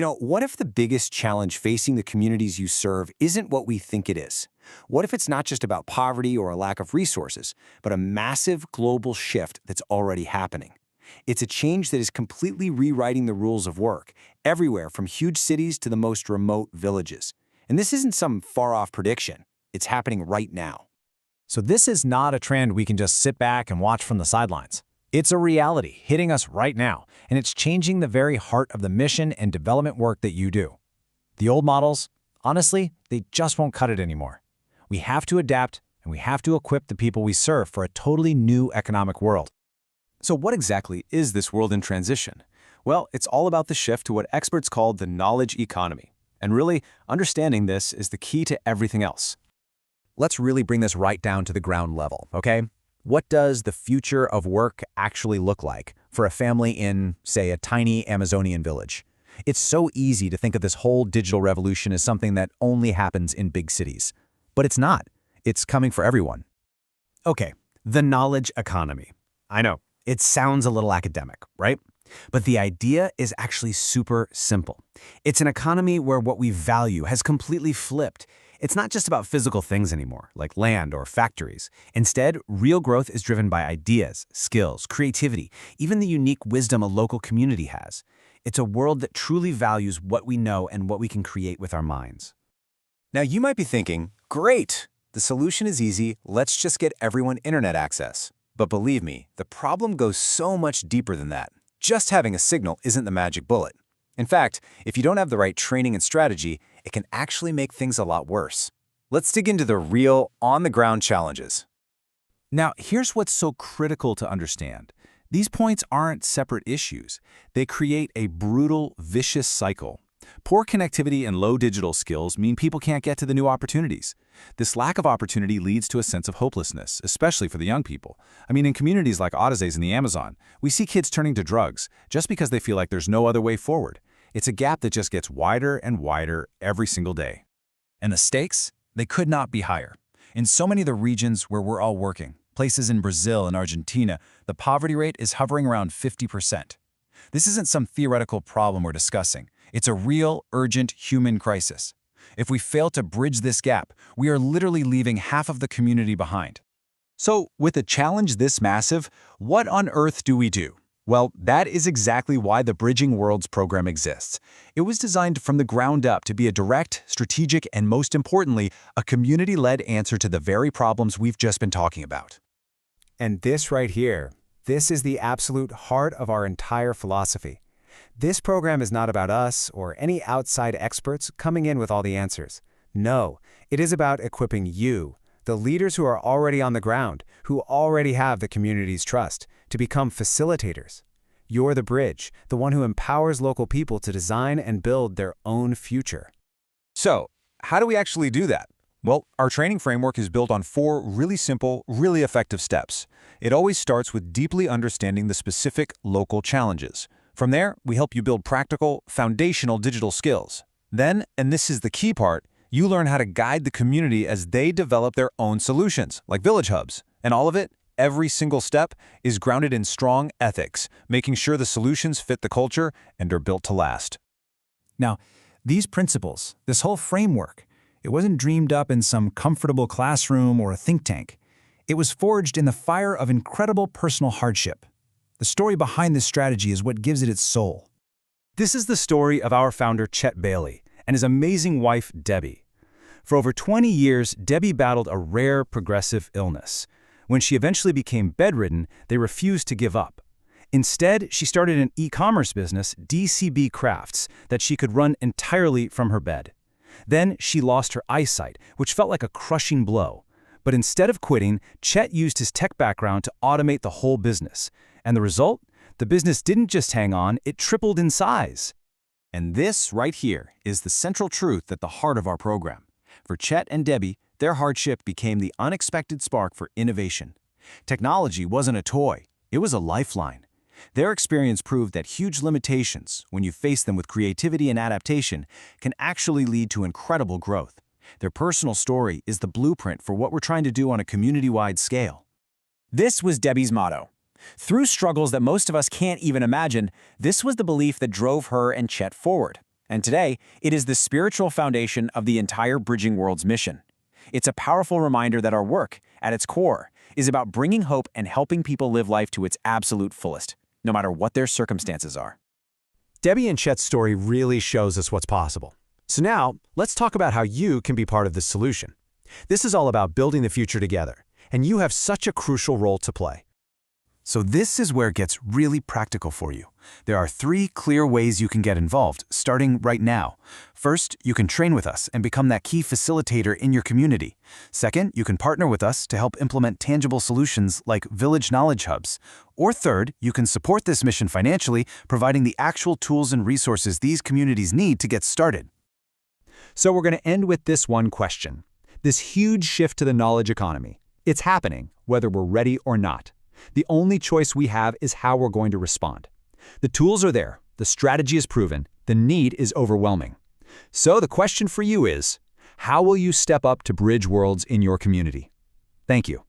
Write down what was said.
What if the biggest challenge facing the communities you serve isn't what we think it is? What if it's not just about poverty or a lack of resources, but a massive global shift that's already happening? It's a change that is completely rewriting the rules of work, everywhere from huge cities to the most remote villages. And this isn't some far-off prediction. It's happening right now. So this is not a trend we can just sit back and watch from the sidelines. It's a reality hitting us right now, and it's changing the very heart of the mission and development work that you do. The old models, honestly, they just won't cut it anymore. We have to adapt, and we have to equip the people we serve for a totally new economic world. So what exactly is this world in transition? Well, it's all about the shift to what experts call the knowledge economy. And really, understanding this is the key to everything else. Let's really bring this right down to the ground level, okay? What does the future of work actually look like for a family in, say, a tiny Amazonian village? It's so easy to think of this whole digital revolution as something that only happens in big cities. But it's not. It's coming for everyone. Okay, the knowledge economy. I know, it sounds a little academic, right? But the idea is actually super simple. It's an economy where what we value has completely flipped. It's not just about physical things anymore, like land or factories. Instead, real growth is driven by ideas, skills, creativity, even the unique wisdom a local community has. It's a world that truly values what we know and what we can create with our minds. Now you might be thinking, great, the solution is easy, let's just get everyone internet access. But believe me, the problem goes so much deeper than that. Just having a signal isn't the magic bullet. In fact, if you don't have the right training and strategy, it can actually make things a lot worse. Let's dig into the real, on-the-ground challenges. Now, here's what's so critical to understand. These points aren't separate issues. They create a brutal, vicious cycle. Poor connectivity and low digital skills mean people can't get to the new opportunities. This lack of opportunity leads to a sense of hopelessness, especially for the young people. I mean, in communities like Odyssey's in the Amazon, we see kids turning to drugs just because they feel like there's no other way forward. It's a gap that just gets wider and wider every single day. And the stakes? They could not be higher. In so many of the regions where we're all working, places in Brazil and Argentina, the poverty rate is hovering around 50%. This isn't some theoretical problem we're discussing. It's a real, urgent human crisis. If we fail to bridge this gap, we are literally leaving half of the community behind. So, with a challenge this massive, what on earth do we do? Well, that is exactly why the Bridging Worlds program exists. It was designed from the ground up to be a direct, strategic, and most importantly, a community-led answer to the very problems we've just been talking about. And this right here, this is the absolute heart of our entire philosophy. This program is not about us or any outside experts coming in with all the answers. No, it is about equipping you, the leaders who are already on the ground, who already have the community's trust, to become facilitators. You're the bridge, the one who empowers local people to design and build their own future. So, how do we actually do that? Well, our training framework is built on 4 really simple, really effective steps. It always starts with deeply understanding the specific local challenges. From there, we help you build practical, foundational digital skills. Then, and this is the key part, you learn how to guide the community as they develop their own solutions, like village hubs. And all of it, every single step, is grounded in strong ethics, making sure the solutions fit the culture and are built to last. Now, these principles, this whole framework, it wasn't dreamed up in some comfortable classroom or a think tank. It was forged in the fire of incredible personal hardship. The story behind this strategy is what gives it its soul. This is the story of our founder, Chet Bailey, and his amazing wife, Debbie. For over 20 years, Debbie battled a rare progressive illness. When she eventually became bedridden, they refused to give up. Instead, she started an e-commerce business, DCB Crafts, that she could run entirely from her bed. Then she lost her eyesight, which felt like a crushing blow. But instead of quitting, Chet used his tech background to automate the whole business. And the result? The business didn't just hang on, it tripled in size. And this, right here, is the central truth at the heart of our program. For Chet and Debbie, their hardship became the unexpected spark for innovation. Technology wasn't a toy, it was a lifeline. Their experience proved that huge limitations, when you face them with creativity and adaptation, can actually lead to incredible growth. Their personal story is the blueprint for what we're trying to do on a community-wide scale. This was Debbie's motto. Through struggles that most of us can't even imagine, this was the belief that drove her and Chet forward. And today, it is the spiritual foundation of the entire Bridging Worlds mission. It's a powerful reminder that our work, at its core, is about bringing hope and helping people live life to its absolute fullest, no matter what their circumstances are. Debbie and Chet's story really shows us what's possible. So now, let's talk about how you can be part of the solution. This is all about building the future together, and you have such a crucial role to play. So this is where it gets really practical for you. There are 3 clear ways you can get involved, starting right now. First, you can train with us and become that key facilitator in your community. Second, you can partner with us to help implement tangible solutions like village knowledge hubs. Or third, you can support this mission financially, providing the actual tools and resources these communities need to get started. So we're going to end with this one question. This huge shift to the knowledge economy. It's happening, whether we're ready or not. The only choice we have is how we're going to respond. The tools are there, the strategy is proven, the need is overwhelming. So the question for you is, how will you step up to bridge worlds in your community? Thank you.